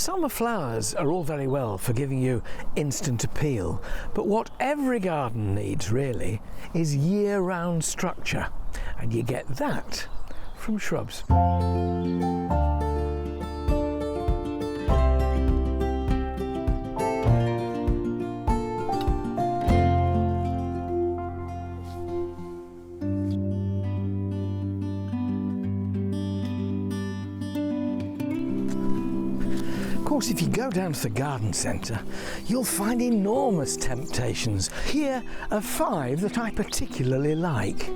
Summer flowers are all very well for giving you instant appeal, but what every garden needs really is year-round structure, and you get that from shrubs. Of course, if you go down to the garden centre, you'll find enormous temptations. Here are 5 that I particularly like.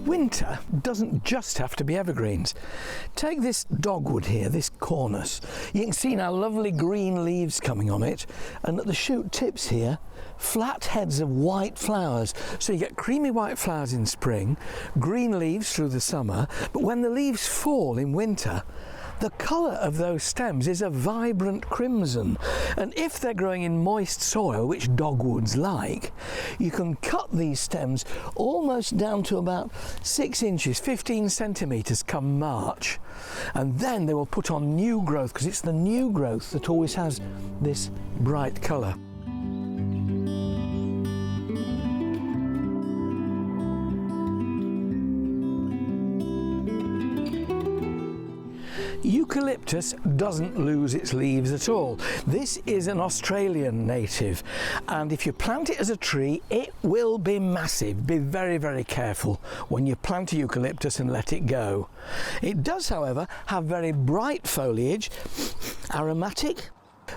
Winter doesn't just have to be evergreens. Take this dogwood here, this Cornus. You can see now lovely green leaves coming on it, and at the shoot tips here, flat heads of white flowers. So you get creamy white flowers in spring, green leaves through the summer, but when the leaves fall in winter, the colour of those stems is a vibrant crimson, and if they're growing in moist soil, which dogwoods like, you can cut these stems almost down to about 6 inches, 15 centimetres come March, and then they will put on new growth, because it's the new growth that always has this bright colour. Eucalyptus doesn't lose its leaves at all. This is an Australian native, and if you plant it as a tree, it will be massive. Be very, very careful when you plant a eucalyptus and let it go. It does, however, have very bright foliage, aromatic.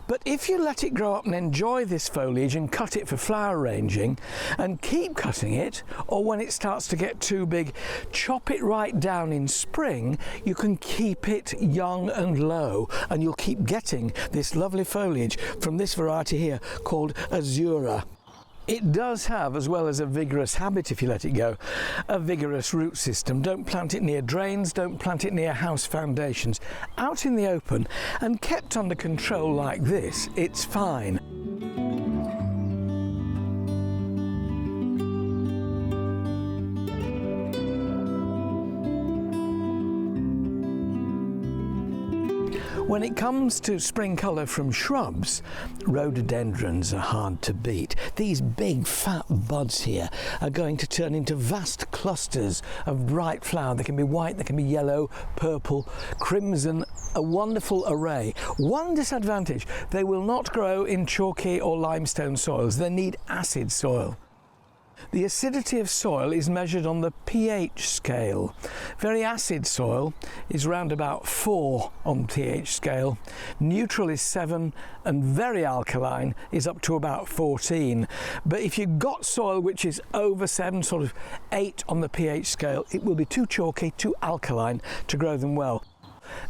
But if you let it grow up and enjoy this foliage and cut it for flower ranging and keep cutting it, or when it starts to get too big, chop it right down in spring, you can keep it young and low, and you'll keep getting this lovely foliage from this variety here called Azura. It does have, as well as a vigorous habit if you let it go, a vigorous root system. Don't plant it near drains, don't plant it near house foundations. Out in the open and kept under control like this, it's fine. When it comes to spring colour from shrubs, rhododendrons are hard to beat. These big fat buds here are going to turn into vast clusters of bright flower. They can be white, they can be yellow, purple, crimson, a wonderful array. One disadvantage, they will not grow in chalky or limestone soils. They need acid soil. The acidity of soil is measured on the pH scale. Very acid soil is round about 4 on the pH scale. Neutral is 7, and very alkaline is up to about 14. But if you've got soil which is over 7, sort of 8 on the pH scale, it will be too chalky, too alkaline to grow them well.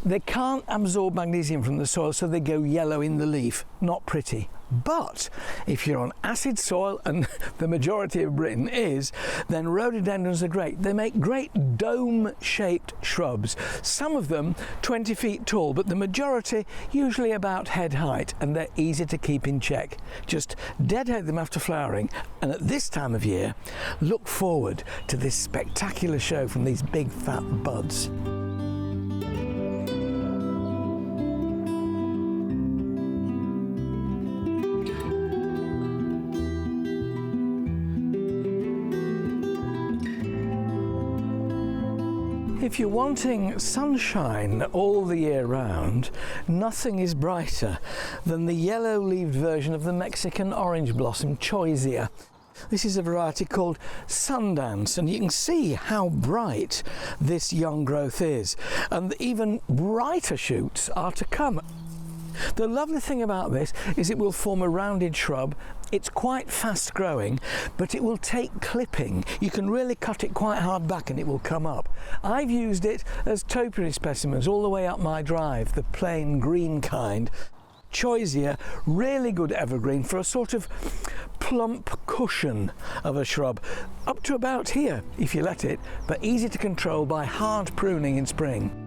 They can't absorb magnesium from the soil, so they go yellow in the leaf. Not pretty. But if you're on acid soil, and the majority of Britain is, then rhododendrons are great. They make great dome-shaped shrubs. Some of them 20 feet tall, but the majority usually about head height, and they're easy to keep in check. Just deadhead them after flowering, and at this time of year, look forward to this spectacular show from these big fat buds. If you're wanting sunshine all the year round, nothing is brighter than the yellow-leaved version of the Mexican orange blossom, Choisya. This is a variety called Sundance, and you can see how bright this young growth is, and even brighter shoots are to come. The lovely thing about this is it will form a rounded shrub. It's quite fast growing, but it will take clipping. You can really cut it quite hard back and it will come up. I've used it as topiary specimens all the way up my drive, the plain green kind. Choisia, really good evergreen for a sort of plump cushion of a shrub, up to about here if you let it, but easy to control by hard pruning in spring.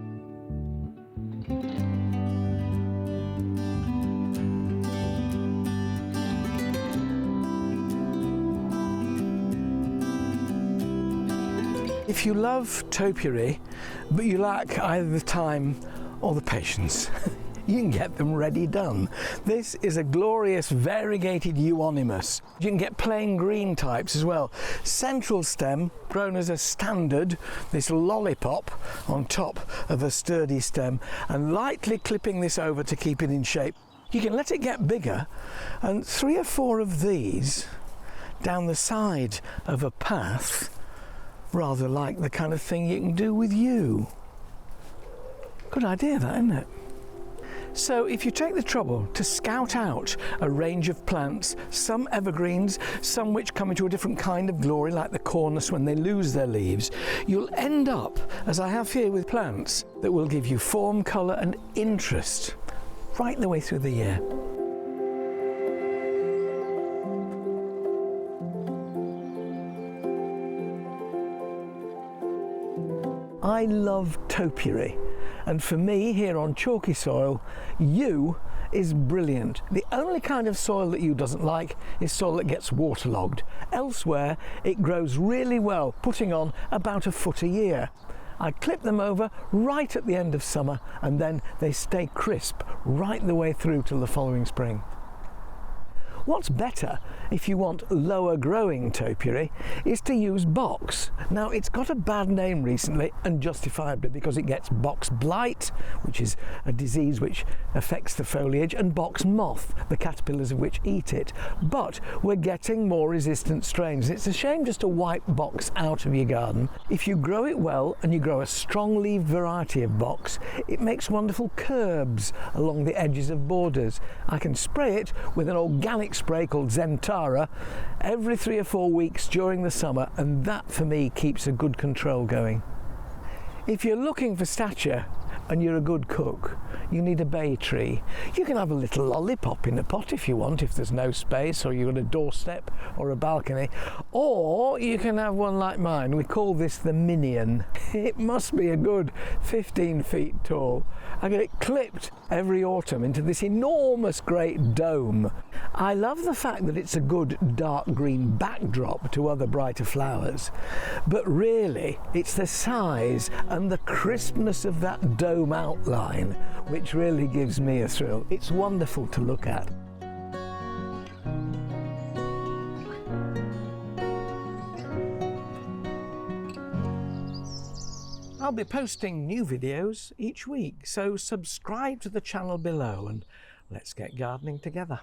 If you love topiary, but you lack either the time or the patience, you can get them ready done. This is a glorious variegated Euonymus. You can get plain green types as well. Central stem grown as a standard, this lollipop on top of a sturdy stem, and lightly clipping this over to keep it in shape. You can let it get bigger, and 3 or 4 of these down the side of a path, rather like the kind of thing you can do with you. Good idea that, isn't it? So if you take the trouble to scout out a range of plants, some evergreens, some which come into a different kind of glory like the Cornus when they lose their leaves, you'll end up, as I have here, with plants that will give you form, colour and interest right the way through the year. I love topiary, and for me here on chalky soil, yew is brilliant. The only kind of soil that yew doesn't like is soil that gets waterlogged. Elsewhere it grows really well, putting on about a foot a year. I clip them over right at the end of summer, and then they stay crisp right the way through till the following spring. What's better, if you want lower growing topiary, is to use box. Now, it's got a bad name recently, and justifiably, because it gets box blight, which is a disease which affects the foliage, and box moth, the caterpillars of which eat it. But we're getting more resistant strains. It's a shame just to wipe box out of your garden. If you grow it well and you grow a strong-leaved variety of box, it makes wonderful curbs along the edges of borders. I can spray it with an organic spray called Zentara every 3 or 4 weeks during the summer, and that for me keeps a good control going. If you're looking for stature and you're a good cook, you need a bay tree. You can have a little lollipop in a pot if you want, if there's no space or you've got a doorstep or a balcony, or you can have one like mine. We call this the minion. It must be a good 15 feet tall. I get it clipped every autumn into this enormous great dome. I love the fact that it's a good dark green backdrop to other brighter flowers, but really it's the size and the crispness of that dome outline which really gives me a thrill. It's wonderful to look at. I'll be posting new videos each week, so subscribe to the channel below and let's get gardening together.